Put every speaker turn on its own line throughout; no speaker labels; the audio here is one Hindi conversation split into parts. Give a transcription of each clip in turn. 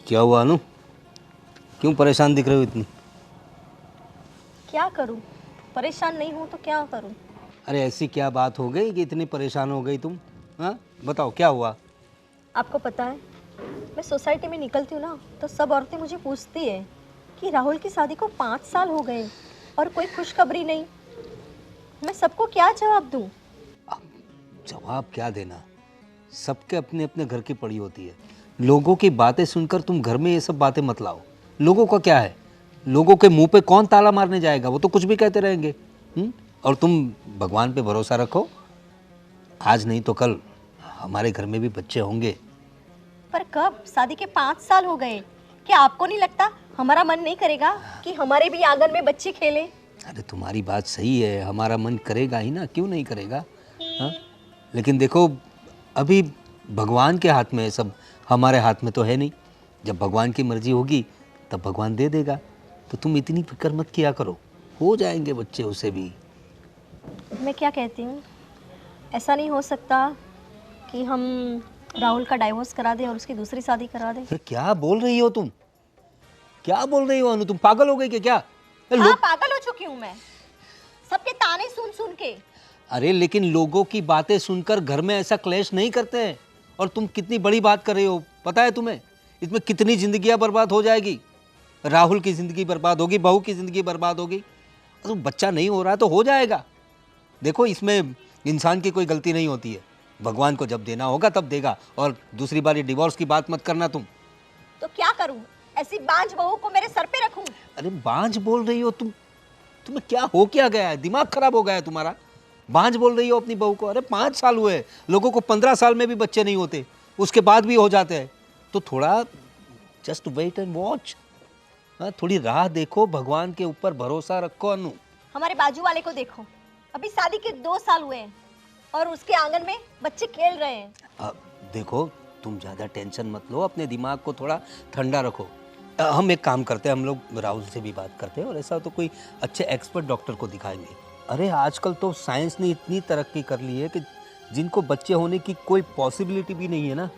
क्या हुआ अनु? क्यों परेशान दिख रहे हो इतनी?
क्या करूं? परेशान नहीं हूं तो क्या करूं?
अरे ऐसी क्या बात हो गई कि इतनी परेशान हो गई तुम? हाँ बताओ क्या हुआ?
आपको पता है, मैं सोसाइटी में निकलती हूँ ना तो सब औरतें मुझे पूछती है कि राहुल की शादी को 5 साल हो गए और कोई खुशखबरी नहीं। मैं सबको क्या जवाब दूं?
अब जवाब क्या देना? सबके अपने अपने घर की पड़ी होती है। लोगों की बातें सुनकर तुम घर में ये सब बातें मत लाओ। लोगों का क्या है? लोगों के मुंह पे कौन ताला मारने जाएगा? वो तो कुछ भी कहते रहेंगे। और तुम भगवान पे भरोसा रखो, आज नहीं तो कल हमारे घर में भी बच्चे होंगे।
पर कब? शादी के 5 साल हो गए। क्या आपको नहीं लगता हमारा मन नहीं करेगा कि हमारे भी आंगन में बच्चे खेलें?
अरे तुम्हारी बात सही है, हमारा मन करेगा ही ना, क्यों नहीं करेगा? हाँ, लेकिन देखो अभी भगवान के हाथ में है सब, हमारे हाथ में तो है नहीं। जब भगवान की मर्जी होगी तब भगवान दे देगा। तो तुम इतनी फिक्र मत किया करो, हो जाएंगे बच्चे उसे भी।
मैं क्या कहती हूँ, ऐसा नहीं हो सकता कि हम राहुल का डाइवोर्स करा दें और उसकी दूसरी शादी करा दें?
अरे क्या बोल रही हो तुम? क्या बोल रही हो अनु? तुम पागल हो गई क्या?
हाँ, पागल हो चुकी हूँ मैं, सबके ताने सुन सुन के।
अरे लेकिन लोगों की बातें सुनकर घर में ऐसा क्लेश नहीं करते हैं। और तुम कितनी बड़ी बात कर रही हो, पता है तुम्हें? इसमें कितनी जिंदगियां बर्बाद हो जाएगी। राहुल की ज़िंदगी बर्बाद होगी, बहू की ज़िंदगी बर्बाद होगी। तो बच्चा नहीं हो रहा तो हो जाएगा। देखो इसमें इंसान की कोई गलती नहीं होती है। भगवान को जब देना होगा तब देगा। और दूसरी बार ये डिवोर्स की बात मत करना तुम।
तो क्या करूं? ऐसी बांझ बहू को मेरे सर पे रखूं?
अरे बांझ बोल रही हो तुम? तुम्हें क्या हो क्या गया है? दिमाग खराब हो गया है तुम्हारा? बांझ बोल रही हो अपनी बहू को? अरे 5 साल हुए, लोगों को 15 साल में भी बच्चे नहीं होते, उसके बाद भी हो जाते हैं। तो थोड़ा जस्ट वेट एंड वॉच। हाँ, थोड़ी राह देखो, भगवान के ऊपर भरोसा रखो अनु।
हमारे बाजू वाले को देखो, अभी शादी के 2 साल हुए हैं और उसके आंगन में बच्चे खेल रहे हैं।
अब देखो तुम ज़्यादा टेंशन मत लो, अपने दिमाग को थोड़ा ठंडा रखो। हम एक काम करते हैं, हम लोग राहुल से भी बात करते हैं और ऐसा तो कोई अच्छे एक्सपर्ट डॉक्टर को दिखाएंगे। अरे आजकल तो साइंस ने इतनी तरक्की कर ली है कि जिनको बच्चे होने की कोई पॉसिबिलिटी भी नहीं है ना,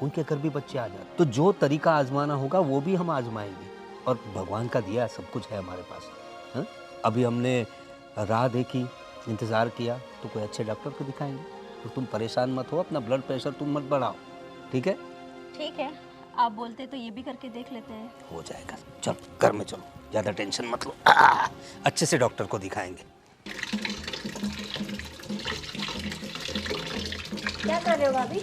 उनके घर भी बच्चे आ जाते। तो जो तरीका आजमाना होगा वो भी हम आजमाएंगे। और भगवान का दिया सब कुछ है हमारे पास। हाँ, अभी हमने राह देखी, इंतज़ार किया, तो कोई अच्छे डॉक्टर को दिखाएंगे। तो तुम परेशान मत हो, अपना ब्लड प्रेशर तुम मत बढ़ाओ, ठीक है?
ठीक है, आप बोलते तो ये भी करके देख लेते हैं।
हो जाएगा, चलो घर में चलो, ज़्यादा टेंशन मत लो। अच्छे से डॉक्टर को दिखाएंगे।
क्या कर रहे हो भाभी?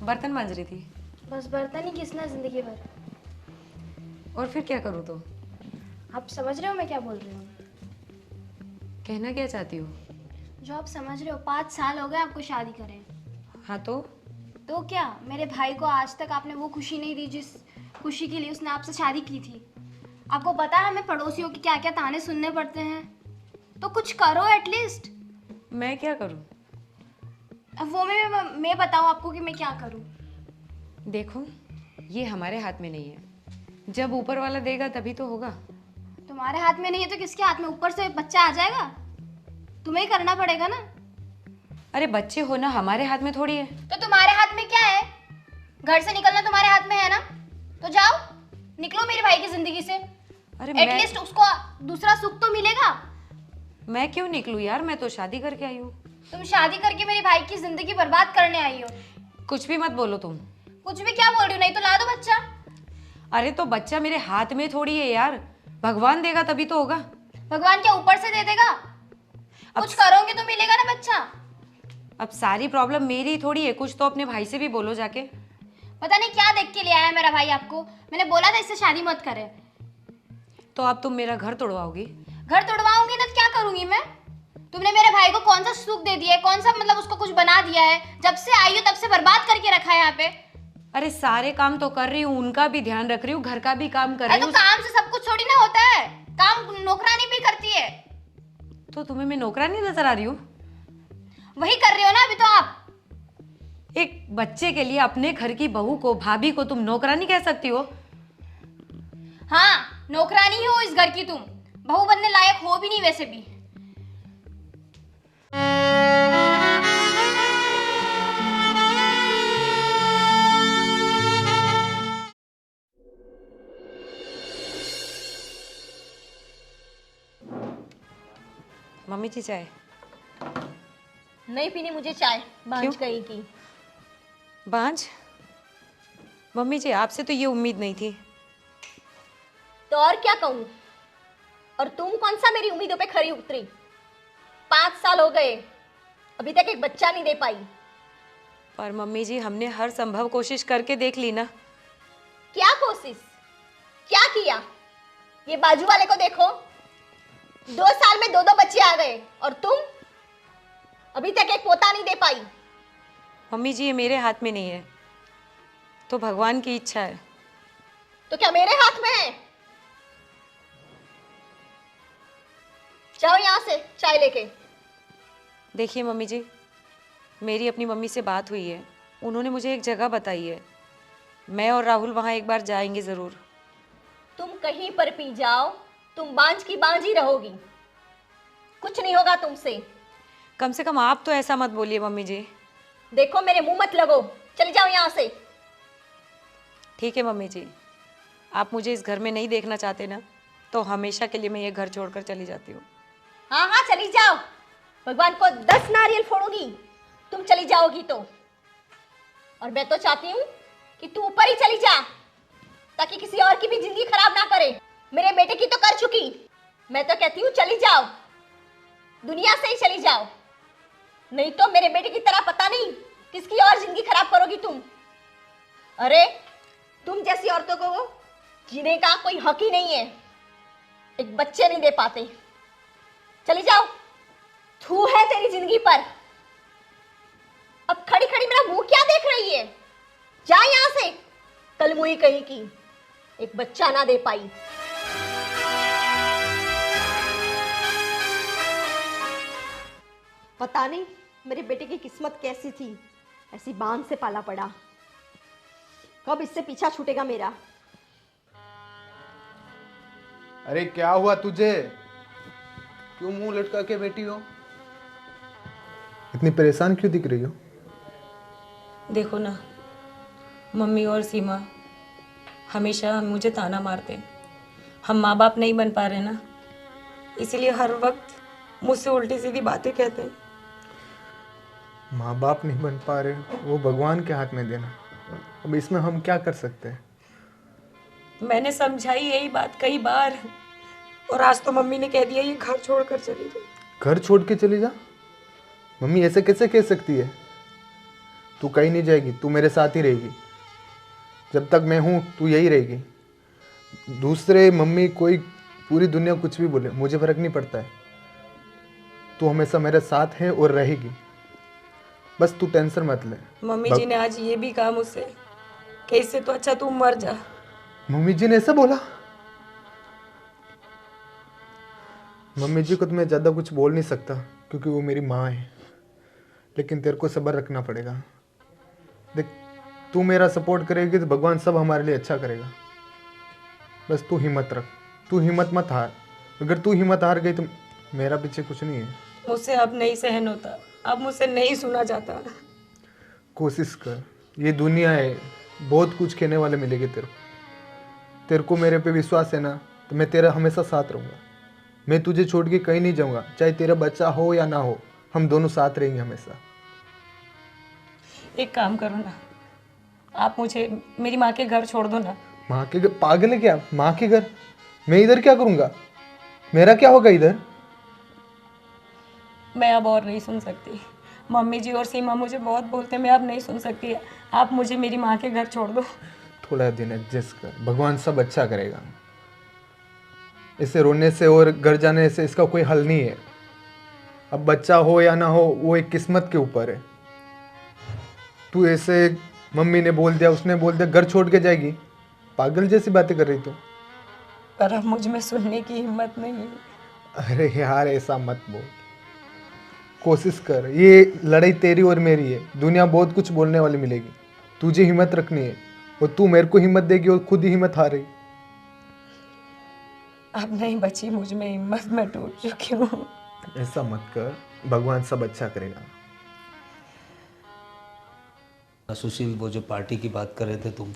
बर्तन मांज रही थी।
बस बर्तन ही घिसना जिंदगी भर।
और फिर क्या करूँ तो?
आप समझ रहे हो मैं क्या बोल रही हूँ?
कहना क्या चाहती हो?
जो आप समझ रहे हो, 5 साल हो गए आपको शादी करें।
हाँ तो
क्या मेरे भाई को आज तक आपने वो खुशी नहीं दी जिस खुशी के लिए उसने आपसे शादी की थी। आपको पता है हमें पड़ोसियों की क्या क्या ताने सुनने पड़ते हैं। तो कुछ करो एटलीस्ट।
मैं क्या करूँ?
अब वो मैं बताऊँ आपको कि मैं क्या करूँ?
देखो ये हमारे हाथ में नहीं है, जब ऊपर वाला देगा तभी तो होगा।
तुम्हारे हाथ में नहीं है तो किसके हाथ में? ऊपर से बच्चा आ जाएगा, तुम्हें ही करना पड़ेगा ना।
अरे बच्चे होना हमारे हाथ में थोड़ी है।
तो तुम्हारे हाथ में क्या है? घर से निकलना तुम्हारे हाथ में है ना, तो जाओ निकलो मेरे भाई की जिंदगी से।
अरे
एटलीस्ट उसको दूसरा सुख तो मिलेगा।
मैं क्यों निकलूं यार, मैं तो शादी करके आई हूँ।
तुम शादी करके मेरे भाई की जिंदगी बर्बाद करने आई हो।
कुछ भी मत बोलो तुम।
कुछ भी क्या बोल रही हो? नहीं तो ला दो बच्चा।
अरे तो बच्चा मेरे हाथ में थोड़ी है यार, भगवान देगा तभी तो होगा।
भगवान क्या ऊपर से दे देगा? कुछ करोगे तो मिलेगा ना बच्चा।
अब सारी प्रॉब्लम मेरी थोड़ी है, कुछ तो अपने भाई से भी बोलो जाके।
पता नहीं क्या देख के ले आया मेरा भाई आपको। मैंने बोला था इससे शादी मत करे।
तो अब तुम मेरा घर तोड़वाओगी?
घर तोड़वाऊंगी ना तो क्या करूंगी मैं? तुमने मेरे भाई को कौन सा सुख दे दिया है, कौन सा मतलब उसको कुछ बना दिया है? जब से आई हो तब से बर्बाद करके रखा है यहाँ पे।
अरे सारे काम तो कर रही हूँ, उनका भी ध्यान रख रही हूँ, घर का भी काम कर रही
तो
हूँ।
काम से सब कुछ थोड़ी ना होता है, काम नौकरानी भी करती है।
तो तुम्हें मैं नौकरानी नजर आ रही हूँ?
वही कर रही हो ना अभी तो आप।
एक बच्चे के लिए अपने घर की बहू को, भाभी को तुम नौकरानी कह सकती हो?
हाँ, नौकरानी हो इस घर की तुम, बहू बनने लायक हो भी नहीं वैसे भी।
मम्मी जी चाय।
नहीं पीनी मुझे चाय, बांझ गई की।
बांझ? मम्मी जी आपसे तो ये उम्मीद नहीं थी।
तो और क्या कहूँ? और तुम कौन सा मेरी उम्मीदों पे खरी उतरी? 5 साल हो गए, अभी तक एक बच्चा नहीं दे पाई।
पर मम्मी जी हमने हर संभव कोशिश करके देख ली ना।
क्या कोशिश? क्या किया? ये बाजू वाले को देखो, 2 साल में 2 बच्चे आ गए, और तुम अभी तक एक पोता नहीं दे पाई।
मम्मी जी ये मेरे हाथ में नहीं है, तो भगवान की इच्छा है।
तो क्या मेरे हाथ में है? जाओ यहाँ से चाय लेके।
देखिए मम्मी जी, मेरी अपनी मम्मी से बात हुई है, उन्होंने मुझे एक जगह बताई है। मैं और राहुल वहाँ एक बार जाएंगे ज़रूर।
तुम कहीं पर पी जाओ, तुम बांझ की बांझ ही रहोगी, कुछ नहीं होगा तुमसे।
कम से कम आप तो ऐसा मत बोलिए मम्मी जी।
देखो मेरे मुंह मत लगो, चले जाओ यहाँ से।
ठीक है मम्मी जी, आप मुझे इस घर में नहीं देखना चाहते ना, तो हमेशा के लिए मैं ये घर छोड़कर चली जाती हूँ।
हाँ हाँ चली जाओ, भगवान को 10 नारियल फोड़ूंगी तुम चली जाओगी तो। और मैं तो चाहती हूँ कि तू ऊपर ही चली जा, ताकि किसी और की भी जिंदगी खराब ना करे। मेरे बेटे की तो कर चुकी, मैं तो कहती हूँ चली जाओ, दुनिया से ही चली जाओ, नहीं तो मेरे बेटे की तरह पता नहीं किसकी और जिंदगी खराब करोगी तुम। अरे तुम जैसी औरतों को वो जीने का कोई हक ही नहीं है, एक बच्चे नहीं दे पाते। चली जाओ, थू है तेरी जिंदगी पर। अब खड़ी खड़ी मेरा मुंह क्या देख रही है? जा यहां से, कल मुई कहीं की, एक बच्चा ना दे पाई। पता नहीं मेरे बेटे की किस्मत कैसी थी, ऐसी बांध से पाला पड़ा। कब इससे पीछा छूटेगा मेरा?
अरे क्या हुआ तुझे? क्यों मुंह लटका के बैठी हो? इतनी परेशान क्यों दिख रही हो?
देखो ना, मम्मी और सीमा हमेशा मुझे ताना मारते हैं। हम माँ बाप नहीं बन पा रहे ना, इसीलिए हर वक्त मुझसे उल्टी सीधी बातें कहते हैं।
माँ बाप नहीं बन पा रहे, वो भगवान के हाथ में देना। अब इसमें हम क्या कर सकते हैं?
मैंने समझाई यही बात कई बार, और आज तो मम्मी ने कह दिया ये घर छोड़कर चली जाए।
घर छोड़ के चली जा? मम्मी ऐसे कैसे कह सकती है? तू कहीं नहीं जाएगी, तू मेरे साथ ही रहेगी। जब तक मैं हूँ तू यही रहेगी। दूसरे मम्मी कोई पूरी दुनिया कुछ भी बोले, मुझे फर्क नहीं पड़ता है। तू हमेशा मेरे साथ है और रहेगी, बस तू टेंशन मत ले।
मम्मी जी ने आज ये भी कहा मुझसे कि इससे तो अच्छा तू मर जा।
मम्मी जी ने ऐसा बोला? मम्मी जी को तो मैं ज़्यादा कुछ बोल नहीं सकता, क्योंकि वो मेरी माँ है, लेकिन तेरे को सब्र रखना पड़ेगा। देख, तू मेरा सपोर्ट करेगी तो भगवान सब हमारे लिए अच्छा करेगा। बस तू हिम्मत रख, तू हिम्मत मत हार। अगर तू हिम्मत हार गई तो मेरा पीछे कुछ नहीं है।
मुझसे अब नहीं सहन होता, अब मुझसे नहीं सुना जाता।
कोशिश कर, ये दुनिया है, बहुत कुछ कहने वाले मिलेंगे तेरे को मेरे पे विश्वास है ना, तो मैं तेरा हमेशा साथ रहूँगा। मैं तुझे छोड़ के कहीं नहीं जाऊँगा, चाहे तेरा बच्चा हो या ना हो, हम दोनों साथ रहेंगे हमेशा।
एक काम करो ना, आप मुझे मेरी माँ के घर छोड़ दो ना।
माँ के घर? पागल है क्या? माँ के घर? मैं इधर क्या करूँगा? मेरा क्या होगा इधर?
मैं अब और नहीं सुन सकती। मम्मी जी और सीमा मुझे बहुत बोलते हैं, मैं अब नहीं सुन सकती। आप मुझे मेरी माँ के घर छोड़ दो।
थोड़ा दिन एडजस्ट कर, भगवान सब अच्छा करेगा। इसे रोने से और घर जाने से इसका कोई हल नहीं है। अब बच्चा हो या ना हो, वो एक किस्मत के ऊपर है। तू ऐसे मम्मी ने बोल दिया, उसने बोल दिया, घर छोड़ के जाएगी? पागल जैसी बातें कर रही तू।
पर अब मुझ में सुनने की हिम्मत नहीं है।
अरे यार ऐसा मत बोल, कोशिश कर। ये लड़ाई तेरी और मेरी है, दुनिया बहुत कुछ बोलने वाली मिलेगी। तुझे हिम्मत रखनी है, और तू मेरे को हिम्मत देगी और खुद ही हिम्मत हारेगी।
अब नहीं बची मुझ में हिम्मत, मैं टूट चुकी हूँ।
ऐसा मत कर, भगवान सब अच्छा करेगा।
सुशील, वो जो पार्टी की बात कर रहे थे तुम,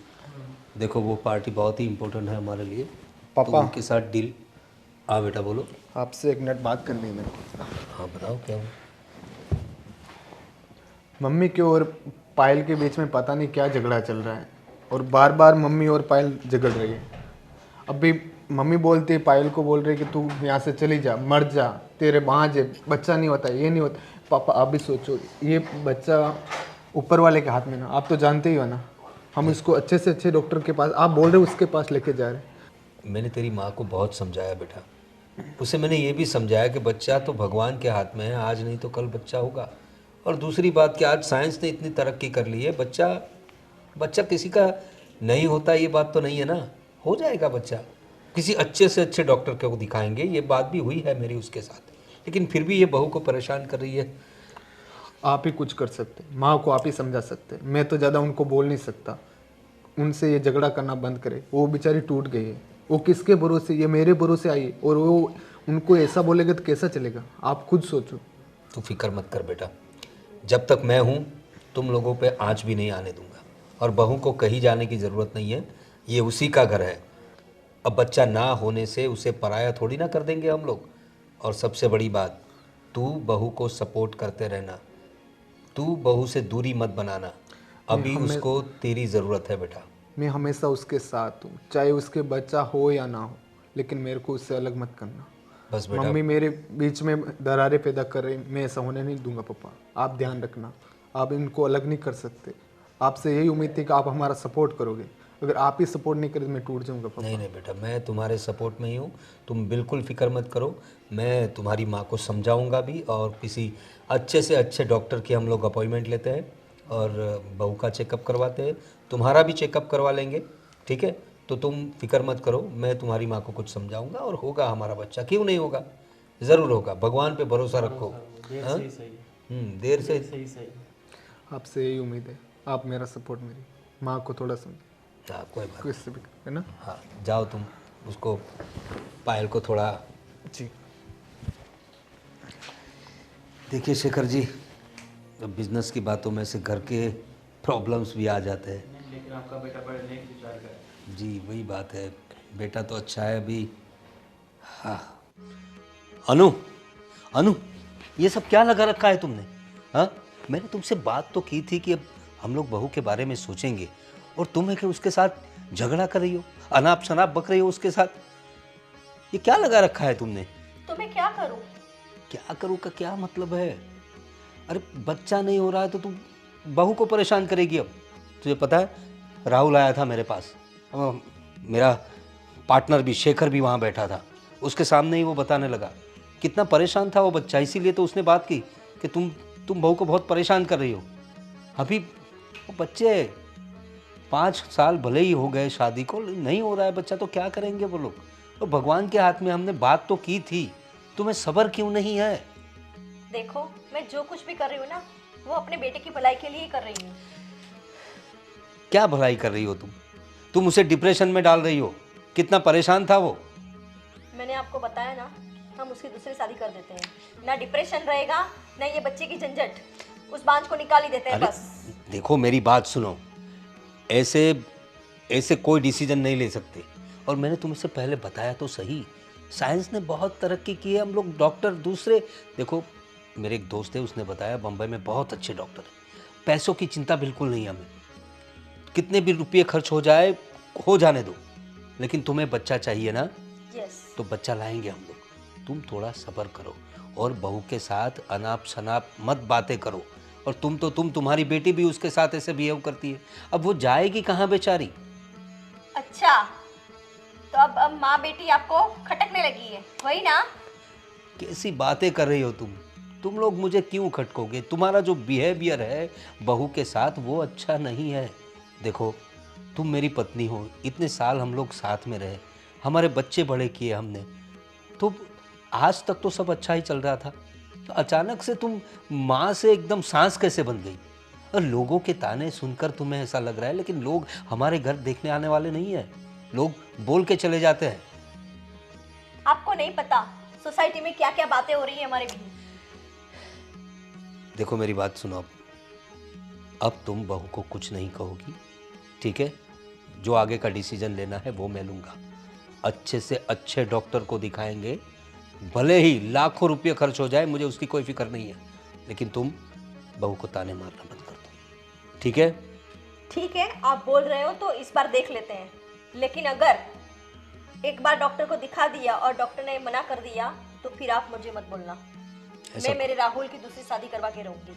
देखो वो पार्टी बहुत ही इम्पोर्टेंट है हमारे लिए।
पापा।
तो उनके साथ डील। हाँ बेटा बोलो।
आपसे एक मिनट बात करनी है मेरे को।
हाँ बताओ क्या हुआ?
मम्मी के और पायल के बीच में पता नहीं क्या झगड़ा चल रहा है, और बार बार मम्मी और पायल झगड़ रही है। अभी मम्मी बोलती है, पायल को बोल रही है कि तू यहाँ से चली जा, मर जा, तेरे भांज है, बच्चा नहीं होता, ये नहीं होता। पापा आप भी सोचो, ये बच्चा ऊपर वाले के हाथ में ना, आप तो जानते ही हो ना। हम इसको अच्छे से अच्छे डॉक्टर के पास, आप बोल रहे हो उसके पास लेके जा रहे हैं।
मैंने तेरी माँ को बहुत समझाया बेटा, उसे मैंने ये भी समझाया कि बच्चा तो भगवान के हाथ में है, आज नहीं तो कल बच्चा होगा। और दूसरी बात कि आज साइंस ने इतनी तरक्की कर ली है, बच्चा किसी का नहीं होता ये बात तो नहीं है ना, हो जाएगा बच्चा। किसी अच्छे से अच्छे डॉक्टर को दिखाएंगे, ये बात भी हुई है मेरी उसके साथ, लेकिन फिर भी ये बहू को परेशान कर रही है।
आप ही कुछ कर सकते, माँ को आप ही समझा सकते, मैं तो ज़्यादा उनको बोल नहीं सकता। उनसे ये झगड़ा करना बंद करे, वो बेचारी टूट गई है, वो किसके भरोसे, ये मेरे भरोसे आई है, और वो उनको ऐसा बोलेगा तो कैसा चलेगा, आप खुद सोचो।
तू फिक्र मत कर बेटा, जब तक मैं हूँ तुम लोगों पे आँच भी नहीं आने दूंगा, और बहू को कहीं जाने की ज़रूरत नहीं है, ये उसी का घर है। अब बच्चा ना होने से उसे पराया थोड़ी ना कर देंगे हम लोग। और सबसे बड़ी बात, तू बहू को सपोर्ट करते रहना, तू बहू से दूरी मत बनाना, अभी उसको तेरी ज़रूरत है बेटा।
मैं हमेशा उसके साथ हूँ, चाहे उसके बच्चा हो या ना हो, लेकिन मेरे को उससे अलग मत करना।
बस बेटा,
मम्मी मेरे बीच में दरारें पैदा कर रही, मैं ऐसा होने नहीं दूंगा। पापा आप ध्यान रखना, आप इनको अलग नहीं कर सकते। आपसे यही उम्मीद थी कि आप हमारा सपोर्ट करोगे, अगर आप ही सपोर्ट नहीं करें तो मैं टूट जाऊंगा। पापा
नहीं नहीं बेटा, मैं तुम्हारे सपोर्ट में ही हूँ, तुम बिल्कुल फिक्र मत करो। मैं तुम्हारी माँ को समझाऊंगा भी, और किसी अच्छे से अच्छे डॉक्टर की हम लोग अपॉइंटमेंट लेते हैं और बहू का चेकअप करवाते हैं, तुम्हारा भी चेकअप करवा लेंगे, ठीक है? तो तुम फिक्र मत करो, मैं तुम्हारी माँ को कुछ समझाऊंगा और होगा हमारा बच्चा, क्यों नहीं होगा, ज़रूर होगा, भगवान पे भरोसा रखो। हाँ? देर से सही।
आपसे यही उम्मीद है, आप मेरा सपोर्ट, मेरी माँ को थोड़ा समझ,
हाँ कोई बात
किससे भी है ना।
हाँ, जाओ तुम उसको, पायल को थोड़ा।
जी
देखिए शेखर जी, अब बिजनेस की बातों में से घर के प्रॉब्लम्स भी आ जाते हैं।
लेकिन आपका बेटा पढ़ने की विचार करे।
जी वही बात है, बेटा तो अच्छा है अभी। हाँ अनु, अनु ये सब क्या लगा रखा है तुमने? हाँ, मैंने तुमसे बात तो की थी कि अब हम लोग बहू के बारे में सोचेंगे, और तुम है कि उसके साथ झगड़ा कर रही हो, अनाप शनाप बक रही हो उसके साथ। ये क्या लगा रखा है तुमने?
तो मैं क्या करूं?
क्या करूं का क्या मतलब है? अरे बच्चा नहीं हो रहा है तो तुम बहू को परेशान करेगी। अब तुझे पता है, राहुल आया था मेरे पास, मेरा पार्टनर भी शेखर भी वहाँ बैठा था, उसके सामने ही वो बताने लगा कितना परेशान था वो बच्चा। इसीलिए तो उसने बात की कि तुम बहू को बहुत परेशान कर रही हो। अभी वो बच्चे 5 साल भले ही हो गए शादी को, नहीं हो रहा है बच्चा, तो क्या करेंगे वो लोग? तो भगवान के हाथ में, हमने बात तो की थी, तुम्हें सब्र क्यों नहीं है?
देखो, मैं जो कुछ भी कर रही हूँ ना, वो अपने बेटे की भलाई के लिए ही कर रही हूँ।
क्या भलाई कर रही हो तुम उसे डिप्रेशन में डाल रही हो। कितना परेशान था वो।
मैंने आपको बताया ना, हम उसकी दूसरी शादी कर देते हैं, ना डिप्रेशन रहेगा ना ये बच्चे की झंझट, उस बांझ को निकाल ही देते हैं
अरे
बस।
देखो मेरी बात सुनो, ऐसे कोई डिसीजन नहीं ले सकते। और मैंने तुमसे पहले बताया तो सही, साइंस ने बहुत तरक्की की है, हम लोग डॉक्टर दूसरे, देखो मेरे एक दोस्त है, उसने बताया बम्बई में बहुत अच्छे डॉक्टर हैं, पैसों की चिंता बिल्कुल नहीं हमें, कितने भी रुपये खर्च हो जाए हो जाने दो, लेकिन तुम्हें बच्चा चाहिए ना,
यस।
तो बच्चा लाएंगे हम लोग। तुम थोड़ा सब्र करो और बहू के साथ अनाप शनाप मत बातें करो। और तुम्हारी बेटी भी उसके साथ ऐसे बिहेव करती है, अब वो जाएगी कहाँ बेचारी?
अच्छा, तो अब माँ बेटी आपको खटकने लगी है, वही ना?
कैसी बातें कर रही हो तुम लोग मुझे क्यों खटकोगे? तुम्हारा जो बिहेवियर है बहू के साथ वो अच्छा नहीं है। देखो तुम मेरी पत्नी हो, इतने साल हम लोग साथ में रहे, हमारे बच्चे बड़े किए हमने, तो आज तक तो सब अच्छा ही चल रहा था, तो अचानक से तुम माँ से एकदम सांस कैसे बन गई? और लोगों के ताने सुनकर तुम्हें ऐसा लग रहा है, लेकिन लोग हमारे घर देखने आने वाले नहीं है, लोग बोल के चले जाते हैं।
आपको नहीं पता सोसाइटी में क्या क्या बातें हो रही है हमारे बीच।
देखो मेरी बात सुनो, अब तुम बहू को कुछ नहीं कहोगी, ठीक है? जो आगे का डिसीजन लेना है वो मैं लूँगा, अच्छे से अच्छे डॉक्टर को दिखाएंगे, भले ही लाखों रुपये खर्च हो जाए, मुझे उसकी कोई फिक्र नहीं है, लेकिन तुम बहू को ताने मारना बंद कर दो, ठीक है?
ठीक है, आप बोल रहे हो तो इस बार देख लेते हैं, लेकिन अगर एक बार डॉक्टर को दिखा दिया और डॉक्टर ने मना कर दिया तो फिर आप मुझे मत बोलना। मैं मेरे राहुल की दूसरी शादी करवा के रहूंगी।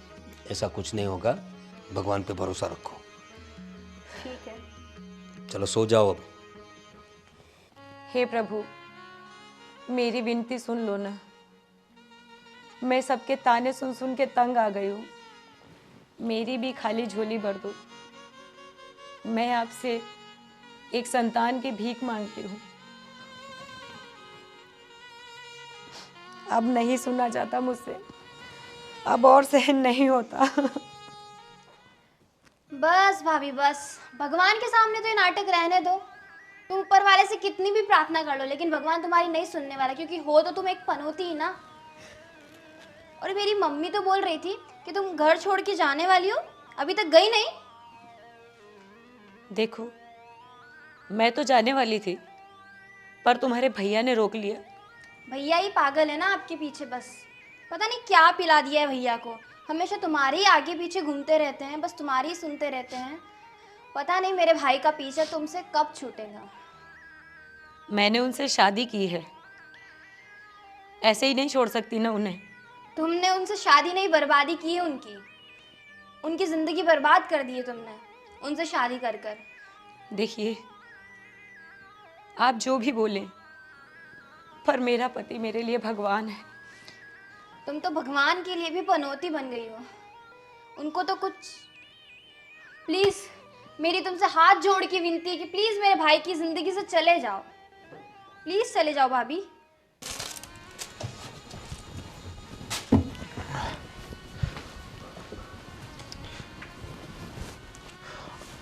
ऐसा कुछ नहीं होगा, भगवान पे भरोसा रखो।
ठीक है।
चलो सो जाओ अब।
हे प्रभु, मेरी विनती सुन लो ना। मैं सबके ताने सुन सुन के तंग आ गई हूँ। मेरी भी खाली झोली भर दो। मैं आपसे एक संतान की भीख मांगती हूँ। अब नहीं सुना जाता मुझसे, अब और सहन नहीं होता।
बस भाभी बस, भगवान के सामने तो ये नाटक रहने दो। तुम ऊपर वाले से कितनी भी प्रार्थना कर लो, लेकिन भगवान तुम्हारी नहीं सुनने वाला, क्योंकि हो तो तुम एक पनौती ही ना। और मेरी मम्मी तो बोल रही थी कि तुम घर छोड़ के जाने वाली हो, अभी तक गई नहीं।
देखो, मैं तो जाने वाली थी, पर तुम्हारे भैया ने रोक लिया।
भैया ही पागल है ना आपके पीछे, बस पता नहीं क्या पिला दिया है भैया को। हमेशा तुम्हारे ही आगे पीछे घूमते रहते हैं, बस तुम्हारी ही सुनते रहते हैं। पता नहीं मेरे भाई का पीछा तुमसे कब छूटेगा।
मैंने उनसे शादी की है, ऐसे ही नहीं छोड़ सकती ना उन्हें।
तुमने उनसे शादी नहीं, बर्बादी की है उनकी। उनकी ज़िंदगी बर्बाद कर दी है तुमने उनसे शादी कर कर।
देखिए, आप जो भी बोले, पर मेरा पति मेरे लिए भगवान है।
तुम तो भगवान के लिए भी पनौती बन गई हो। उनको तो कुछ, प्लीज़ मेरी तुमसे हाथ जोड़ के विनती है कि प्लीज़ मेरे भाई की ज़िंदगी से चले जाओ। प्लीज़ चले जाओ भाभी।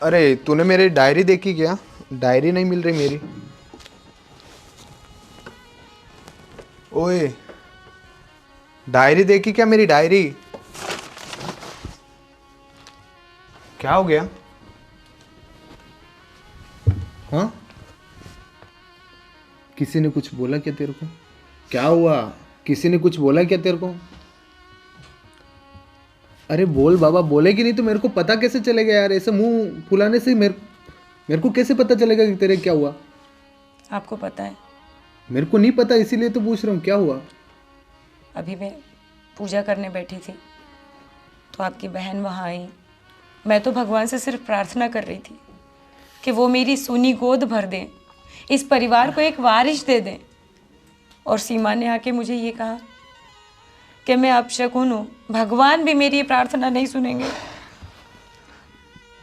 अरे तूने मेरी डायरी देखी क्या? डायरी नहीं मिल रही मेरी। ओए, डायरी देखी क्या मेरी डायरी? क्या हो गया? हाँ, किसी ने कुछ बोला क्या तेरे को? क्या हुआ? किसी ने कुछ बोला क्या तेरे को? अरे बोल बाबा, बोलेगी नहीं तो मेरे को पता कैसे चलेगा यार? ऐसे मुंह फुलाने से मेरे को कैसे पता चलेगा कि तेरे क्या हुआ?
आपको पता है,
मेरे को नहीं पता, इसीलिए तो पूछ रहा हूँ, क्या हुआ?
अभी मैं पूजा करने बैठी थी तो आपकी बहन वहाँ आई। मैं तो भगवान से सिर्फ प्रार्थना कर रही थी कि वो मेरी सोनी गोद भर दें, इस परिवार को एक वारिस दे दें। और सीमा ने आके मुझे ये कहा कि मैं अपशकुन हूँ, भगवान भी मेरी ये प्रार्थना नहीं सुनेंगे।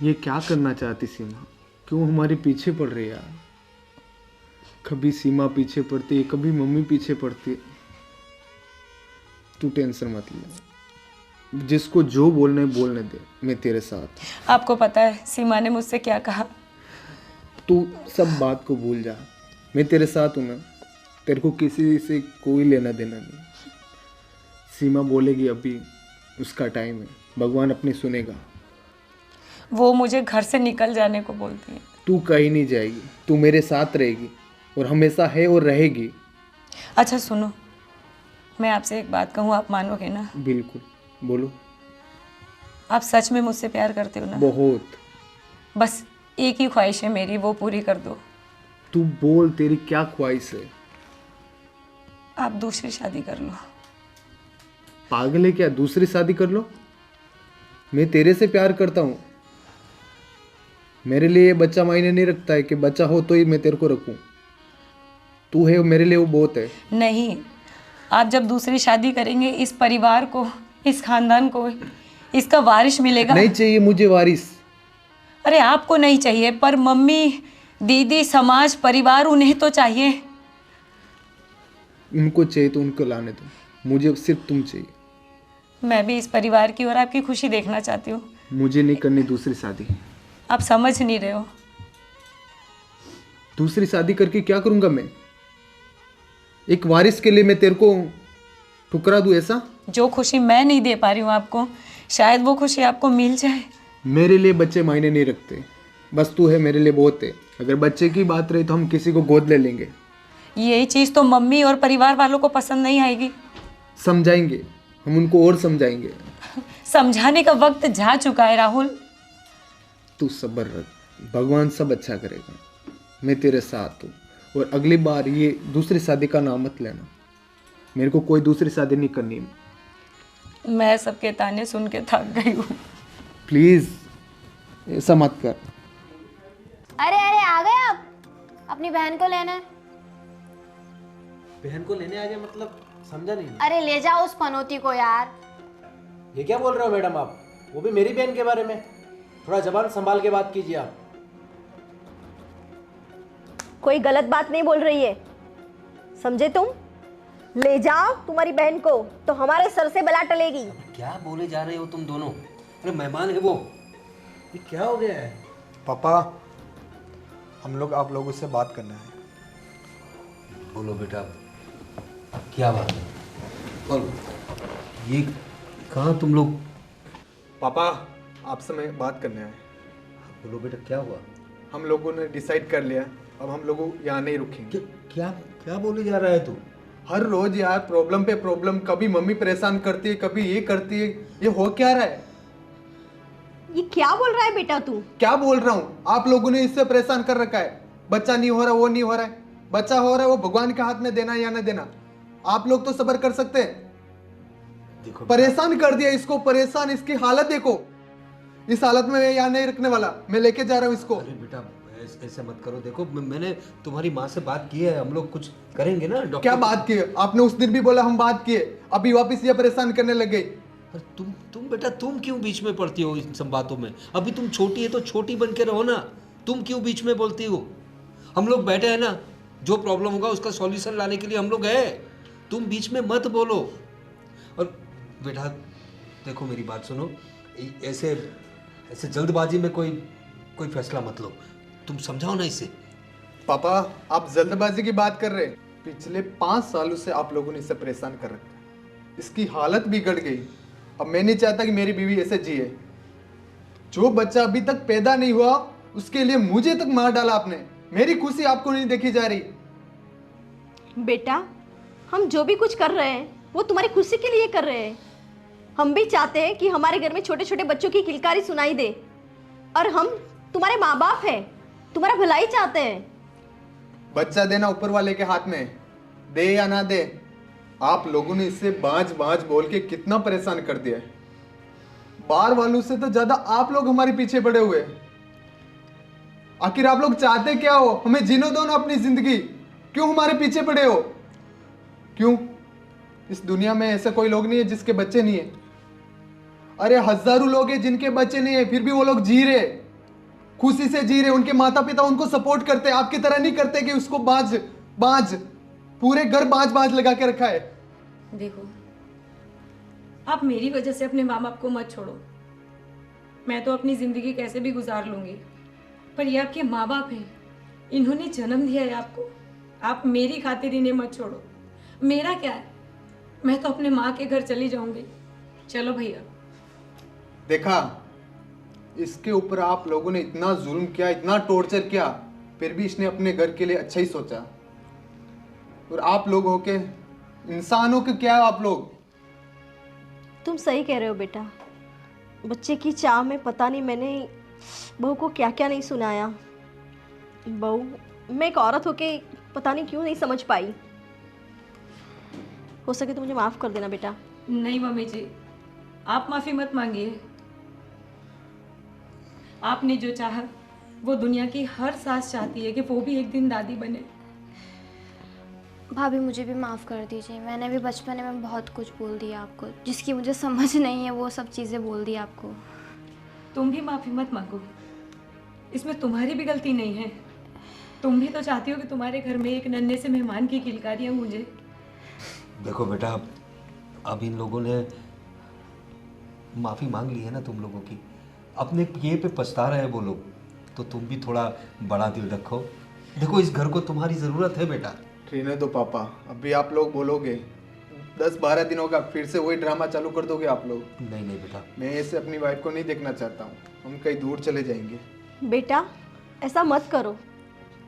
ये क्या करना चाहती सीमा? क्यों हमारे पीछे पड़ रही है यार? कभी सीमा पीछे पड़ती है, कभी मम्मी पीछे पड़ती है। तू टेंशन मत ले, जिसको जो बोलने बोलने दे, मैं तेरे साथ।
आपको पता है सीमा ने मुझसे क्या कहा?
तू सब बात को भूल जा, मैं तेरे साथ हूं ना। तेरे को किसी से कोई लेना देना नहीं। सीमा बोलेगी अभी उसका टाइम है, भगवान अपनी सुनेगा।
वो मुझे घर से निकल जाने को बोलती है।
तू कहीं नहीं जाएगी, तू मेरे साथ रहेगी और हमेशा है और रहेगी।
अच्छा सुनो, मैं आपसे एक बात कहूँ, आप मानोगे ना?
बिल्कुल, बोलो।
आप सच में मुझसे प्यार करते हो ना?
बहुत।
बस एक ही ख्वाहिश है मेरी, वो पूरी कर दो।
तू बोल, तेरी क्या ख्वाहिश है?
आप दूसरी शादी कर लो।
पागल है क्या? दूसरी शादी कर लो? मैं तेरे से प्यार करता हूँ। मेरे लिए ये बच्चा मायने नहीं रखता है कि बच्चा हो तो ही मैं तेरे को रखूं। तू है मेरे लिए, वो बहुत है।
नहीं, आप जब दूसरी शादी करेंगे, इस परिवार को, इस खानदान को इसका वारिस मिलेगा।
नहीं चाहिए मुझे वारिस।
अरे आपको नहीं चाहिए, पर मम्मी, दीदी, समाज, परिवार, उन्हें तो चाहिए।
उनको चाहिए तो उनको लाने दो, मुझे सिर्फ तुम चाहिए।
मैं भी इस परिवार की और आपकी खुशी देखना चाहती हूँ।
मुझे नहीं करनी दूसरी शादी।
आप समझ नहीं रहे हो।
दूसरी शादी करके क्या करूंगा मैं? एक वारिस के लिए मैं तेरे को ठुकरा दूं ऐसा?
जो खुशी मैं नहीं दे पा रही हूँ आपको, शायद वो खुशी आपको मिल जाए।
मेरे लिए बच्चे मायने नहीं रखते, बस तू है मेरे लिए बहुत है। अगर बच्चे की बात रही तो हम किसी को गोद ले लेंगे।
यही चीज़ तो मम्मी और परिवार वालों को पसंद नहीं आएगी।
समझाएंगे, हम उनको और समझाएंगे।
समझाने का वक्त जा चुका है राहुल।
तू सब्र रख, भगवान सब अच्छा करेगा। मैं तेरे साथ हूँ, और अगली बार ये दूसरी शादी का नाम मत लेना। मेरे को कोई दूसरी शादी नहीं करनी।
मैं सबके ताने सुन के थक गई हूँ।
प्लीज ऐसा मत कर।
अरे अरे आ गए आप, अपनी बहन को लेना है।
बहन को लेने आ गए मतलब समझा नहीं।
अरे ले जाओ उस पनौती को यार।
ये क्या बोल रहे हो मैडम आप? वो भी मेरी बहन के बारे में। थोड़ा जबान संभाल के बात कीजिए आप।
कोई गलत बात नहीं बोल रही है, समझे तुम? ले जाओ तुम्हारी बहन को तो हमारे सर से बला टलेगी।
क्या बोले जा रहे हो तुम दोनों? अरे मेहमान है वो।
ये क्या हो गया है?
पापा, हम लोग आप लोगों से बात करना है।
बोलो बेटा, क्या बात है? और ये कहाँ तुम लोग?
पापा, आपसे मैं बात करना है।
बोलो बेटा, क्या हुआ?
हम लोगों ने डिसाइड कर लिया, अब हम लोग यहाँ नहीं रुकेंगे।
क्या क्या बोले जा रहा है तू?
हर रोज यार प्रॉब्लम पे प्रॉब्लम, कभी मम्मी परेशान करती है, कभी ये करती है। ये हो क्या रहा है?
ये क्या बोल रहा है बेटा तू?
क्या बोल रहा हूँ? आप लोगों ने इससे परेशान कर रखा है। बच्चा नहीं हो रहा, वो नहीं हो रहा है। बच्चा हो रहा है, वो भगवान के हाथ में देना या ना देना। आप लोग तो सब्र कर सकते हैं।
देखो
परेशान कर दिया इसको, परेशान। इसकी हालत देखो। इस हालत में मैं यहाँ नहीं रखने वाला, मैं लेके जा रहा हूँ इसको।
अरे बेटा ऐसे मत करो। देखो मैंने तुम्हारी माँ से बात की है, हम लोग कुछ करेंगे ना डॉक्टर।
क्या बात की? आपने उस दिन भी बोला हम बात किए, अभी वापस ये परेशान करने लग गई।
अरे तुम बेटा, तुम क्यों बीच में पड़ती हो इन सब बातों में? अभी तुम छोटी है तो छोटी बन के रहो ना। तुम क्यों बीच में बोलती हो? हम लोग बैठे हैं ना, जो प्रॉब्लम होगा उसका सॉल्यूशन लाने के लिए हम लोग हैं। तुम बीच में मत बोलो। और बेटा देखो, मेरी बात सुनो। ऐसे ऐसे जल्दबाजी में कोई फैसला मत लो। तुम समझाओ ना इसे।
पापा, आप जल्दबाजी की बात कर रहे हैं। पिछले 5 सालों से आप लोगों ने इसे परेशान कर रखा है। इसकी हालत बिगड़ गई। अब मैं नहीं चाहता कि मेरी बीवी ऐसे जिए। जो बच्चा अभी तक पैदा नहीं हुआ उसके लिए मुझे तक मार डाला आपने। मेरी खुशी आपको नहीं देखी जा रही।
बेटा, हम जो भी कुछ कर रहे हैं वो तुम्हारी खुशी के लिए कर रहे हैं। हम भी चाहते हैं कि हमारे घर में छोटे छोटे बच्चों की किलकारी सुनाई दे, और हम तुम्हारे माँ बाप हैं, तुम्हारा भलाई चाहते हैं।
बच्चा देना ऊपर वाले के हाथ में, दे या ना दे। आप लोगों ने इससे बाँझ बाँझ बोल के कितना परेशान कर दिया है। बाहर वालों से तो ज्यादा आप लोग हमारे पीछे पड़े हुए हैं। आखिर आप लोग चाहते क्या हो? हमें जीने दो ना अपनी जिंदगी। क्यों हमारे पीछे पड़े हो? क्यों? इस दुनिया में ऐसा कोई लोग नहीं है जिसके बच्चे नहीं है। अरे हजारों लोग हैं जिनके बच्चे नहीं है, फिर भी वो लोग जी रहे, खुशी से जी रहे। उनके माता पिता उनको सपोर्ट करते हैं। आपकी तरह नहीं करते कि उसको बाज बाज, पूरे घर बाज बाज लगा के रखा है।
देखो, आप मेरी वजह से अपने माँ बाप को मत छोड़ो। मैं तो अपनी ज़िंदगी कैसे भी गुजार लूँगी, पर ये आपके माँ बाप हैं। इन्होंने जन्म दिया है आपको। आप मेरी खातिर इन्हें मत छोड़ो। मेरा क्या है, मैं तो अपने माँ के घर चली जाऊँगी। चलो भैया।
देखा, इसके ऊपर आप लोगों ने इतना जुल्म किया, इतना टॉर्चर किया, फिर भी इसने अपने घर के लिए अच्छा ही सोचा। और आप लोग हो के इंसानों के क्या हो आप लोग?
तुम सही कह रहे हो बेटा। बच्चे की चाह में पता नहीं मैंने बहू को क्या क्या नहीं सुनाया। बहू, मैं एक औरत होके पता नहीं क्यों नहीं समझ पाई। हो सके तो मुझे माफ़ कर देना बेटा।
नहीं मम्मी जी, आप माफ़ी मत मांगिए। आपने जो चाहा वो दुनिया की हर सास चाहती है कि वो भी एक दिन दादी बने।
भाभी मुझे भी माफ़ कर दीजिए। मैंने भी बचपन में बहुत कुछ बोल दिया आपको, जिसकी मुझे समझ नहीं है, वो सब चीज़ें बोल दी आपको।
तुम भी माफ़ी मत मांगो, इसमें तुम्हारी भी गलती नहीं है। तुम भी तो चाहती हो कि तुम्हारे घर में एक नन्हे से मेहमान की किलकारियाँ गूंजे।
देखो बेटा, अब इन लोगों ने माफ़ी मांग ली है ना तुम लोगों की, अपने किए पे पछता रहे हैं वो लोग, तो तुम भी थोड़ा बड़ा दिल रखो। देखो, इस घर को तुम्हारी ज़रूरत है बेटा।
रहने दो पापा, अभी आप लोग बोलोगे 10-12 दिन होगा, फिर से वही ड्रामा चालू कर दोगे आप लोग।
नहीं नहीं बेटा,
मैं ऐसे अपनी वाइफ को नहीं देखना चाहता हूँ। हम कहीं दूर चले जाएंगे।
बेटा, ऐसा मत करो।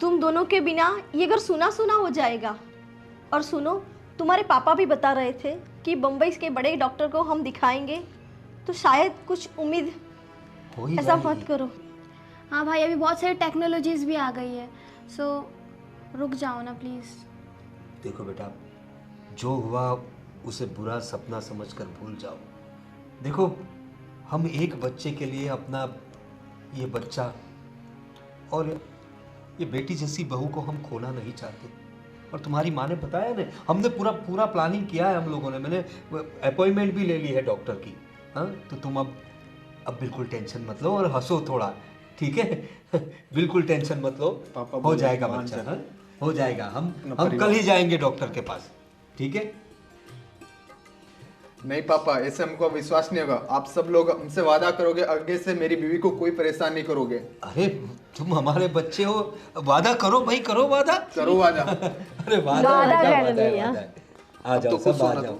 तुम दोनों के बिना ये घर सुना सुना हो जाएगा। और सुनो, तुम्हारे पापा भी बता रहे थे कि बम्बई के बड़े डॉक्टर को हम दिखाएंगे, तो शायद कुछ उम्मीद।
हो ही
ऐसा
जाएगी।
मत करो।
हाँ भाई, अभी बहुत सारी टेक्नोलॉजीज भी आ गई है, सो रुक जाओ ना प्लीज़।
देखो बेटा, जो हुआ उसे बुरा सपना समझकर भूल जाओ। देखो, हम एक बच्चे के लिए अपना ये बच्चा और ये बेटी जैसी बहू को हम खोना नहीं चाहते। और तुम्हारी माँ ने बताया ना, हमने पूरा प्लानिंग किया है हम लोगों ने। मैंने अपॉइंटमेंट भी ले ली है डॉक्टर की। हाँ, तो तुम अब बिल्कुल टेंशन मत लो और हंसो थोड़ा, ठीक है? बिल्कुल टेंशन मत लो,
पापा
हो
बोले
जाएगा
मान
बच्चा।
जा।
हाँ, हो जाएगा। हम
परिवार।
कल ही जाएंगे डॉक्टर के पास, ठीक है?
नहीं पापा, ऐसे हमको विश्वास नहीं होगा। आप सब लोग हमसे वादा करोगे आगे से मेरी बीवी को कोई परेशान नहीं करोगे।
अरे तुम हमारे बच्चे हो, वादा करो भाई, करो वादा।
करो वादा।
अरे वादा
वादा
है, क्या
कर
वादा है,
लिया।
वादा है। आ
अब
जाओ
तो खुश
सब आ
होना
जाओ।
तू।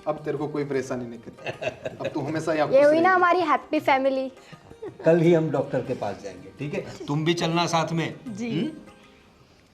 अब तेरे को कोई परेशानी नहीं करती। अब तू हमेशा यहाँ
ये
खुश
हुई ना
रहेगी।
हमारी हैप्पी फैमिली।
कल ही हम डॉक्टर के पास जाएंगे, ठीक है? तुम भी चलना साथ में।
जी।